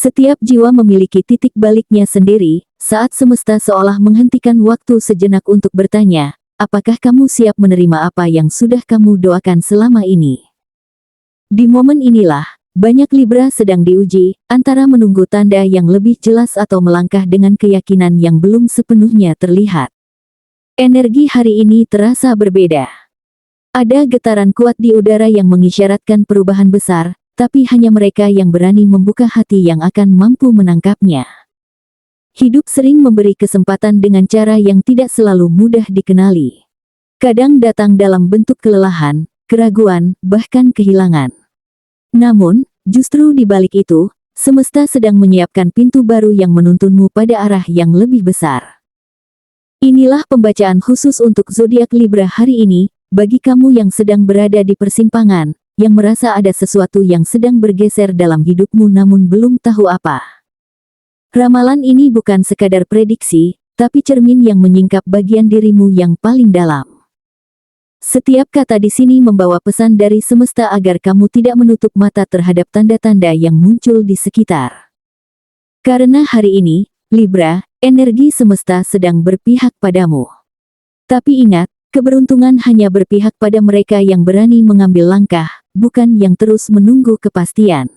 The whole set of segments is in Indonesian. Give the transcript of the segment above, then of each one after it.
Setiap jiwa memiliki titik baliknya sendiri, saat semesta seolah menghentikan waktu sejenak untuk bertanya, apakah kamu siap menerima apa yang sudah kamu doakan selama ini? Di momen inilah, banyak Libra sedang diuji, antara menunggu tanda yang lebih jelas atau melangkah dengan keyakinan yang belum sepenuhnya terlihat. Energi hari ini terasa berbeda. Ada getaran kuat di udara yang mengisyaratkan perubahan besar, tapi hanya mereka yang berani membuka hati yang akan mampu menangkapnya. Hidup sering memberi kesempatan dengan cara yang tidak selalu mudah dikenali. Kadang datang dalam bentuk kelelahan, keraguan, bahkan kehilangan. Namun, justru di balik itu, semesta sedang menyiapkan pintu baru yang menuntunmu pada arah yang lebih besar. Inilah pembacaan khusus untuk zodiak Libra hari ini, bagi kamu yang sedang berada di persimpangan, yang merasa ada sesuatu yang sedang bergeser dalam hidupmu namun belum tahu apa. Ramalan ini bukan sekadar prediksi, tapi cermin yang menyingkap bagian dirimu yang paling dalam. Setiap kata di sini membawa pesan dari semesta agar kamu tidak menutup mata terhadap tanda-tanda yang muncul di sekitar. Karena hari ini, Libra, energi semesta sedang berpihak padamu. Tapi ingat, keberuntungan hanya berpihak pada mereka yang berani mengambil langkah, bukan yang terus menunggu kepastian.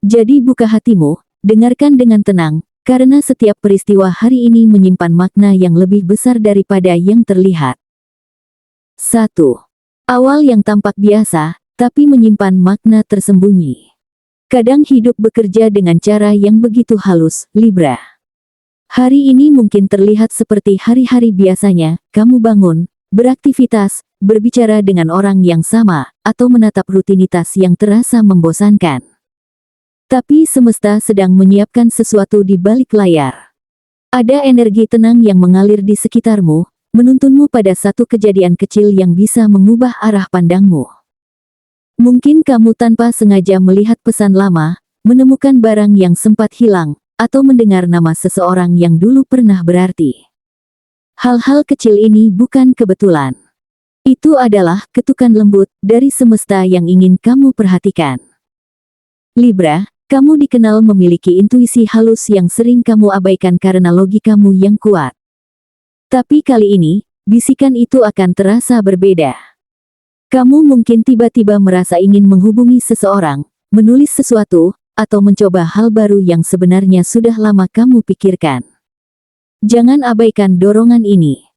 Jadi buka hatimu, dengarkan dengan tenang, karena setiap peristiwa hari ini menyimpan makna yang lebih besar daripada yang terlihat. 1. Awal yang tampak biasa, tapi menyimpan makna tersembunyi. Kadang hidup bekerja dengan cara yang begitu halus, Libra. Hari ini mungkin terlihat seperti hari-hari biasanya, kamu bangun, beraktivitas, berbicara dengan orang yang sama, atau menatap rutinitas yang terasa membosankan. Tapi semesta sedang menyiapkan sesuatu di balik layar. Ada energi tenang yang mengalir di sekitarmu, menuntunmu pada satu kejadian kecil yang bisa mengubah arah pandangmu. Mungkin kamu tanpa sengaja melihat pesan lama, menemukan barang yang sempat hilang, atau mendengar nama seseorang yang dulu pernah berarti. Hal-hal kecil ini bukan kebetulan. Itu adalah ketukan lembut dari semesta yang ingin kamu perhatikan. Libra, kamu dikenal memiliki intuisi halus yang sering kamu abaikan karena logikamu yang kuat. Tapi kali ini, bisikan itu akan terasa berbeda. Kamu mungkin tiba-tiba merasa ingin menghubungi seseorang, menulis sesuatu, atau mencoba hal baru yang sebenarnya sudah lama kamu pikirkan. Jangan abaikan dorongan ini.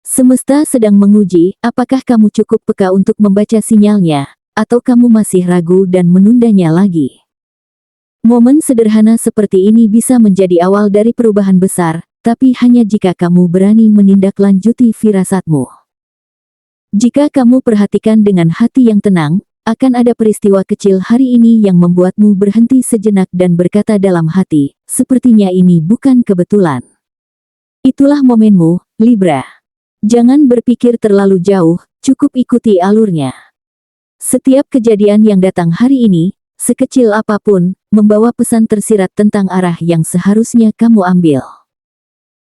Semesta sedang menguji apakah kamu cukup peka untuk membaca sinyalnya, atau kamu masih ragu dan menundanya lagi. Momen sederhana seperti ini bisa menjadi awal dari perubahan besar, tapi hanya jika kamu berani menindaklanjuti firasatmu. Jika kamu perhatikan dengan hati yang tenang, akan ada peristiwa kecil hari ini yang membuatmu berhenti sejenak dan berkata dalam hati, sepertinya ini bukan kebetulan. Itulah momenmu, Libra. Jangan berpikir terlalu jauh, cukup ikuti alurnya. Setiap kejadian yang datang hari ini, sekecil apapun, membawa pesan tersirat tentang arah yang seharusnya kamu ambil.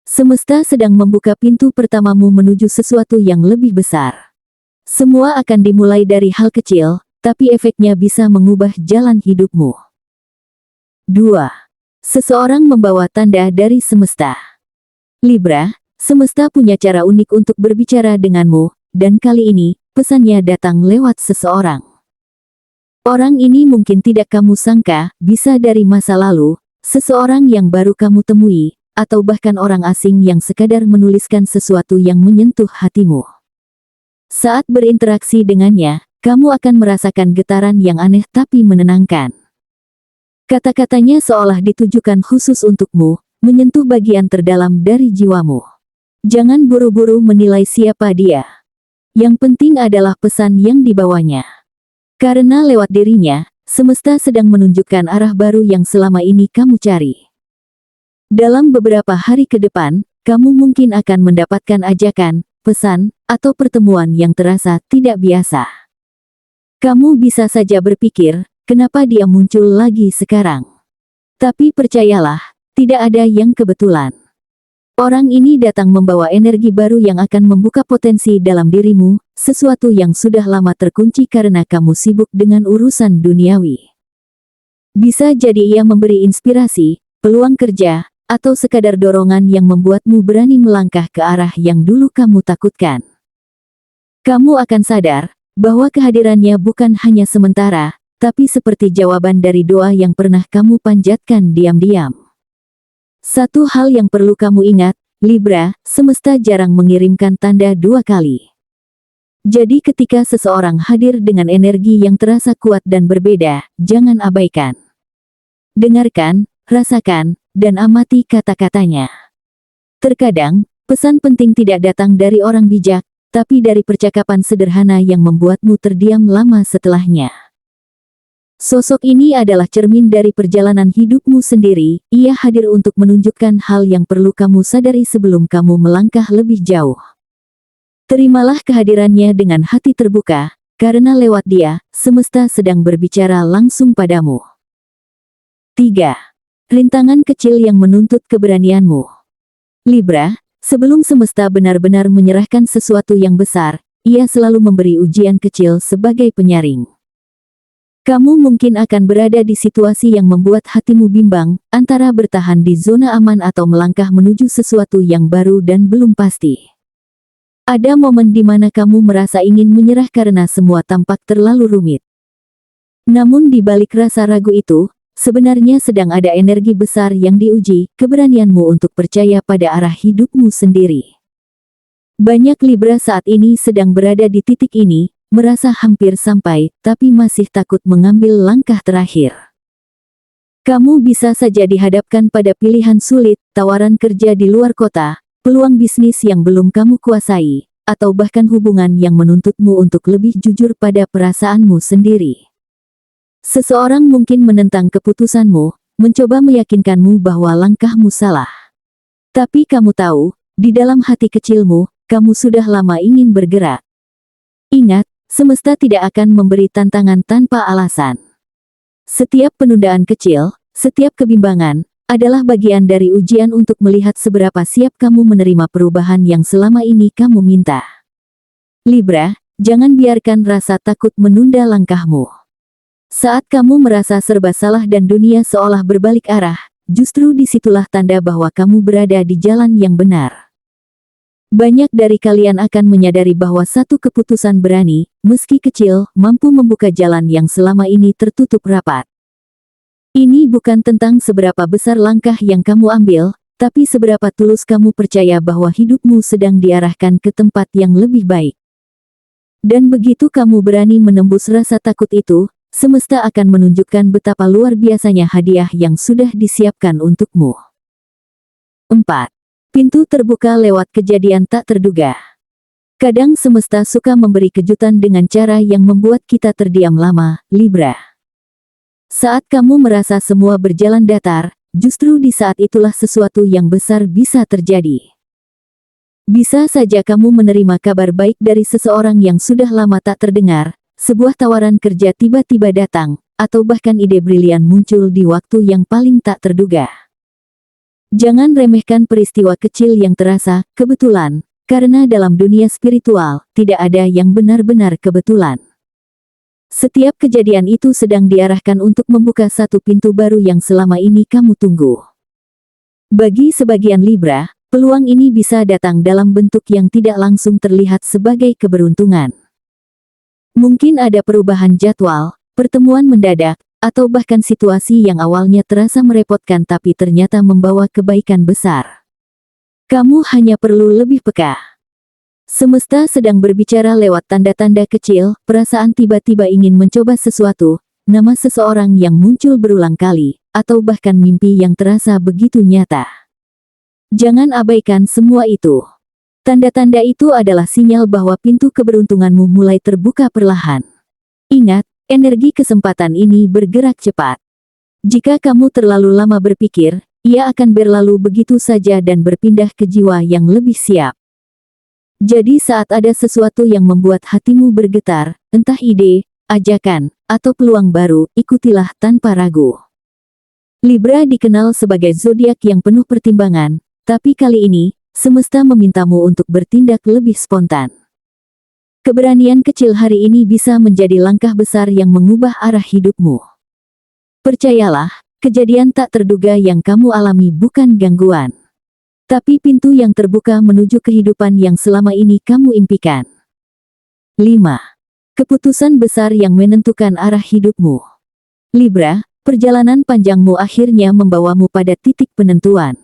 Semesta sedang membuka pintu pertamamu menuju sesuatu yang lebih besar. Semua akan dimulai dari hal kecil, tapi efeknya bisa mengubah jalan hidupmu. 2. Seseorang membawa tanda dari semesta. Libra, semesta punya cara unik untuk berbicara denganmu, dan kali ini, pesannya datang lewat seseorang. Orang ini mungkin tidak kamu sangka, bisa dari masa lalu, seseorang yang baru kamu temui, atau bahkan orang asing yang sekadar menuliskan sesuatu yang menyentuh hatimu. Saat berinteraksi dengannya, kamu akan merasakan getaran yang aneh tapi menenangkan. Kata-katanya seolah ditujukan khusus untukmu, menyentuh bagian terdalam dari jiwamu. Jangan buru-buru menilai siapa dia. Yang penting adalah pesan yang dibawanya. Karena lewat dirinya, semesta sedang menunjukkan arah baru yang selama ini kamu cari. Dalam beberapa hari ke depan, kamu mungkin akan mendapatkan ajakan, pesan, atau pertemuan yang terasa tidak biasa. Kamu bisa saja berpikir, kenapa dia muncul lagi sekarang? Tapi percayalah, tidak ada yang kebetulan. Orang ini datang membawa energi baru yang akan membuka potensi dalam dirimu, sesuatu yang sudah lama terkunci karena kamu sibuk dengan urusan duniawi. Bisa jadi ia memberi inspirasi, peluang kerja, atau sekadar dorongan yang membuatmu berani melangkah ke arah yang dulu kamu takutkan. Kamu akan sadar bahwa kehadirannya bukan hanya sementara, tapi seperti jawaban dari doa yang pernah kamu panjatkan diam-diam. Satu hal yang perlu kamu ingat, Libra, semesta jarang mengirimkan tanda dua kali. Jadi ketika seseorang hadir dengan energi yang terasa kuat dan berbeda, jangan abaikan. Dengarkan, rasakan, dan amati kata-katanya. Terkadang, pesan penting tidak datang dari orang bijak, tapi dari percakapan sederhana yang membuatmu terdiam lama setelahnya. Sosok ini adalah cermin dari perjalanan hidupmu sendiri, ia hadir untuk menunjukkan hal yang perlu kamu sadari sebelum kamu melangkah lebih jauh. Terimalah kehadirannya dengan hati terbuka, karena lewat dia, semesta sedang berbicara langsung padamu. 3. Rintangan kecil yang menuntut keberanianmu. Libra, sebelum semesta benar-benar menyerahkan sesuatu yang besar, ia selalu memberi ujian kecil sebagai penyaring. Kamu mungkin akan berada di situasi yang membuat hatimu bimbang, antara bertahan di zona aman atau melangkah menuju sesuatu yang baru dan belum pasti. Ada momen di mana kamu merasa ingin menyerah karena semua tampak terlalu rumit. Namun di balik rasa ragu itu, sebenarnya sedang ada energi besar yang diuji, keberanianmu untuk percaya pada arah hidupmu sendiri. Banyak Libra saat ini sedang berada di titik ini, merasa hampir sampai, tapi masih takut mengambil langkah terakhir. Kamu bisa saja dihadapkan pada pilihan sulit, tawaran kerja di luar kota, peluang bisnis yang belum kamu kuasai, atau bahkan hubungan yang menuntutmu untuk lebih jujur pada perasaanmu sendiri. Seseorang mungkin menentang keputusanmu, mencoba meyakinkanmu bahwa langkahmu salah. Tapi kamu tahu, di dalam hati kecilmu, kamu sudah lama ingin bergerak. Ingat, semesta tidak akan memberi tantangan tanpa alasan. Setiap penundaan kecil, setiap kebimbangan, adalah bagian dari ujian untuk melihat seberapa siap kamu menerima perubahan yang selama ini kamu minta. Libra, jangan biarkan rasa takut menunda langkahmu. Saat kamu merasa serba salah dan dunia seolah berbalik arah, justru disitulah tanda bahwa kamu berada di jalan yang benar. Banyak dari kalian akan menyadari bahwa satu keputusan berani, meski kecil, mampu membuka jalan yang selama ini tertutup rapat. Ini bukan tentang seberapa besar langkah yang kamu ambil, tapi seberapa tulus kamu percaya bahwa hidupmu sedang diarahkan ke tempat yang lebih baik. Dan begitu kamu berani menembus rasa takut itu, semesta akan menunjukkan betapa luar biasanya hadiah yang sudah disiapkan untukmu. 4. Pintu terbuka lewat kejadian tak terduga. Kadang semesta suka memberi kejutan dengan cara yang membuat kita terdiam lama, Libra. Saat kamu merasa semua berjalan datar, justru di saat itulah sesuatu yang besar bisa terjadi. Bisa saja kamu menerima kabar baik dari seseorang yang sudah lama tak terdengar, sebuah tawaran kerja tiba-tiba datang, atau bahkan ide brilian muncul di waktu yang paling tak terduga. Jangan remehkan peristiwa kecil yang terasa kebetulan, karena dalam dunia spiritual, tidak ada yang benar-benar kebetulan. Setiap kejadian itu sedang diarahkan untuk membuka satu pintu baru yang selama ini kamu tunggu. Bagi sebagian Libra, peluang ini bisa datang dalam bentuk yang tidak langsung terlihat sebagai keberuntungan. Mungkin ada perubahan jadwal, pertemuan mendadak, atau bahkan situasi yang awalnya terasa merepotkan tapi ternyata membawa kebaikan besar. Kamu hanya perlu lebih peka. Semesta sedang berbicara lewat tanda-tanda kecil, perasaan tiba-tiba ingin mencoba sesuatu, nama seseorang yang muncul berulang kali, atau bahkan mimpi yang terasa begitu nyata. Jangan abaikan semua itu. Tanda-tanda itu adalah sinyal bahwa pintu keberuntunganmu mulai terbuka perlahan. Ingat, energi kesempatan ini bergerak cepat. Jika kamu terlalu lama berpikir, ia akan berlalu begitu saja dan berpindah ke jiwa yang lebih siap. Jadi saat ada sesuatu yang membuat hatimu bergetar, entah ide, ajakan, atau peluang baru, ikutilah tanpa ragu. Libra dikenal sebagai zodiak yang penuh pertimbangan, tapi kali ini, semesta memintamu untuk bertindak lebih spontan. Keberanian kecil hari ini bisa menjadi langkah besar yang mengubah arah hidupmu. Percayalah, kejadian tak terduga yang kamu alami bukan gangguan, tapi pintu yang terbuka menuju kehidupan yang selama ini kamu impikan. 5. Keputusan besar yang menentukan arah hidupmu. Libra, perjalanan panjangmu akhirnya membawamu pada titik penentuan.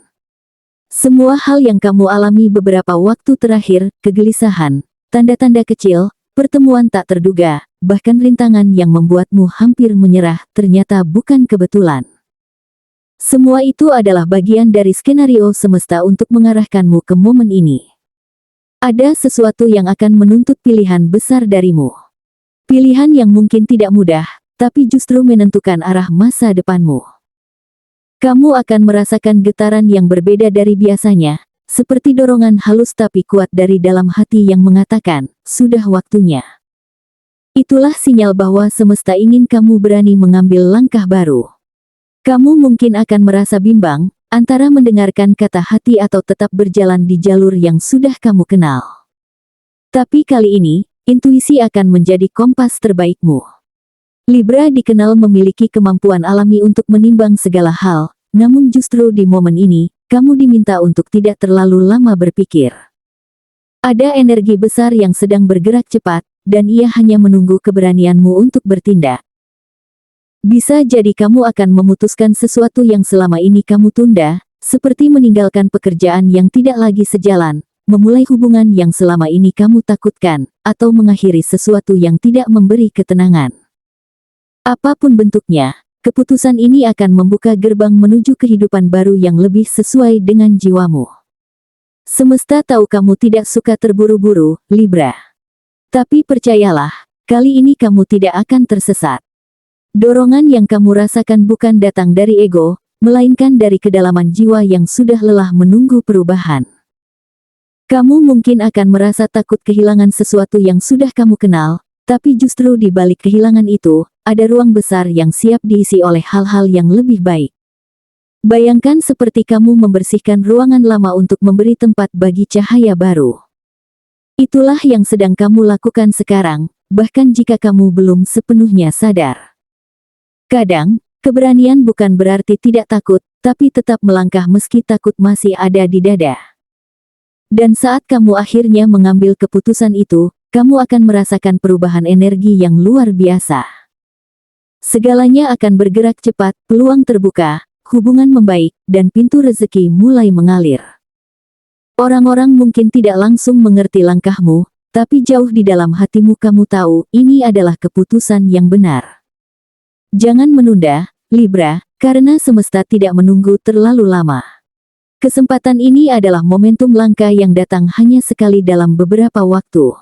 Semua hal yang kamu alami beberapa waktu terakhir, kegelisahan, tanda-tanda kecil, pertemuan tak terduga, bahkan rintangan yang membuatmu hampir menyerah, ternyata bukan kebetulan. Semua itu adalah bagian dari skenario semesta untuk mengarahkanmu ke momen ini. Ada sesuatu yang akan menuntut pilihan besar darimu. Pilihan yang mungkin tidak mudah, tapi justru menentukan arah masa depanmu. Kamu akan merasakan getaran yang berbeda dari biasanya, seperti dorongan halus tapi kuat dari dalam hati yang mengatakan, sudah waktunya. Itulah sinyal bahwa semesta ingin kamu berani mengambil langkah baru. Kamu mungkin akan merasa bimbang, antara mendengarkan kata hati atau tetap berjalan di jalur yang sudah kamu kenal. Tapi kali ini, intuisi akan menjadi kompas terbaikmu. Libra dikenal memiliki kemampuan alami untuk menimbang segala hal, namun justru di momen ini, kamu diminta untuk tidak terlalu lama berpikir. Ada energi besar yang sedang bergerak cepat, dan ia hanya menunggu keberanianmu untuk bertindak. Bisa jadi kamu akan memutuskan sesuatu yang selama ini kamu tunda, seperti meninggalkan pekerjaan yang tidak lagi sejalan, memulai hubungan yang selama ini kamu takutkan, atau mengakhiri sesuatu yang tidak memberi ketenangan. Apapun bentuknya, keputusan ini akan membuka gerbang menuju kehidupan baru yang lebih sesuai dengan jiwamu. Semesta tahu kamu tidak suka terburu-buru, Libra. Tapi percayalah, kali ini kamu tidak akan tersesat. Dorongan yang kamu rasakan bukan datang dari ego, melainkan dari kedalaman jiwa yang sudah lelah menunggu perubahan. Kamu mungkin akan merasa takut kehilangan sesuatu yang sudah kamu kenal, tapi justru di balik kehilangan itu, ada ruang besar yang siap diisi oleh hal-hal yang lebih baik. Bayangkan seperti kamu membersihkan ruangan lama untuk memberi tempat bagi cahaya baru. Itulah yang sedang kamu lakukan sekarang, bahkan jika kamu belum sepenuhnya sadar. Kadang, keberanian bukan berarti tidak takut, tapi tetap melangkah meski takut masih ada di dada. Dan saat kamu akhirnya mengambil keputusan itu, kamu akan merasakan perubahan energi yang luar biasa. Segalanya akan bergerak cepat, peluang terbuka, hubungan membaik, dan pintu rezeki mulai mengalir. Orang-orang mungkin tidak langsung mengerti langkahmu, tapi jauh di dalam hatimu kamu tahu, ini adalah keputusan yang benar. Jangan menunda, Libra, karena semesta tidak menunggu terlalu lama. Kesempatan ini adalah momentum langka yang datang hanya sekali dalam beberapa waktu.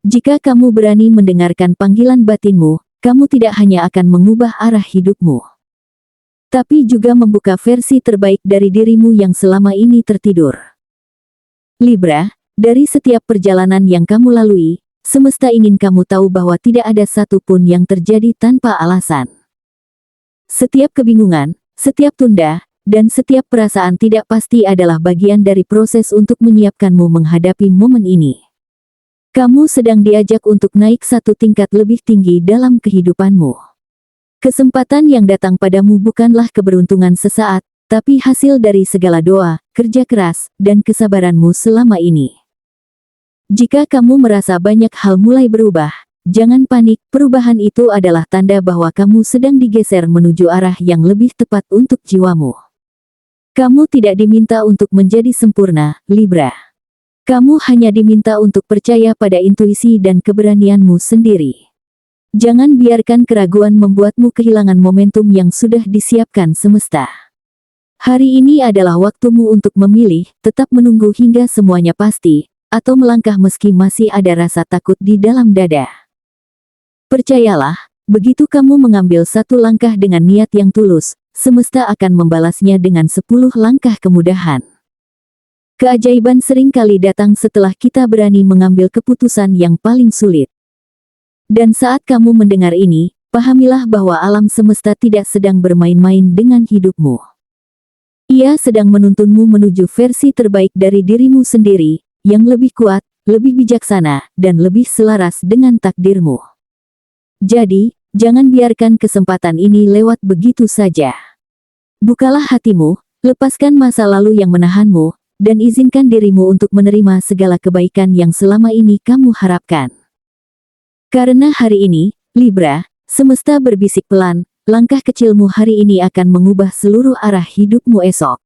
Jika kamu berani mendengarkan panggilan batinmu, kamu tidak hanya akan mengubah arah hidupmu, tapi juga membuka versi terbaik dari dirimu yang selama ini tertidur. Libra, dari setiap perjalanan yang kamu lalui, semesta ingin kamu tahu bahwa tidak ada satupun yang terjadi tanpa alasan. Setiap kebingungan, setiap tunda, dan setiap perasaan tidak pasti adalah bagian dari proses untuk menyiapkanmu menghadapi momen ini. Kamu sedang diajak untuk naik satu tingkat lebih tinggi dalam kehidupanmu. Kesempatan yang datang padamu bukanlah keberuntungan sesaat, tapi hasil dari segala doa, kerja keras, dan kesabaranmu selama ini. Jika kamu merasa banyak hal mulai berubah, jangan panik, perubahan itu adalah tanda bahwa kamu sedang digeser menuju arah yang lebih tepat untuk jiwamu. Kamu tidak diminta untuk menjadi sempurna, Libra. Kamu hanya diminta untuk percaya pada intuisi dan keberanianmu sendiri. Jangan biarkan keraguan membuatmu kehilangan momentum yang sudah disiapkan semesta. Hari ini adalah waktumu untuk memilih, tetap menunggu hingga semuanya pasti, atau melangkah meski masih ada rasa takut di dalam dada. Percayalah, begitu kamu mengambil satu langkah dengan niat yang tulus, semesta akan membalasnya dengan 10 langkah kemudahan. Keajaiban sering kali datang setelah kita berani mengambil keputusan yang paling sulit. Dan saat kamu mendengar ini, pahamilah bahwa alam semesta tidak sedang bermain-main dengan hidupmu. Ia sedang menuntunmu menuju versi terbaik dari dirimu sendiri, yang lebih kuat, lebih bijaksana, dan lebih selaras dengan takdirmu. Jadi, jangan biarkan kesempatan ini lewat begitu saja. Bukalah hatimu, lepaskan masa lalu yang menahanmu, dan izinkan dirimu untuk menerima segala kebaikan yang selama ini kamu harapkan. Karena hari ini, Libra, semesta berbisik pelan, langkah kecilmu hari ini akan mengubah seluruh arah hidupmu esok.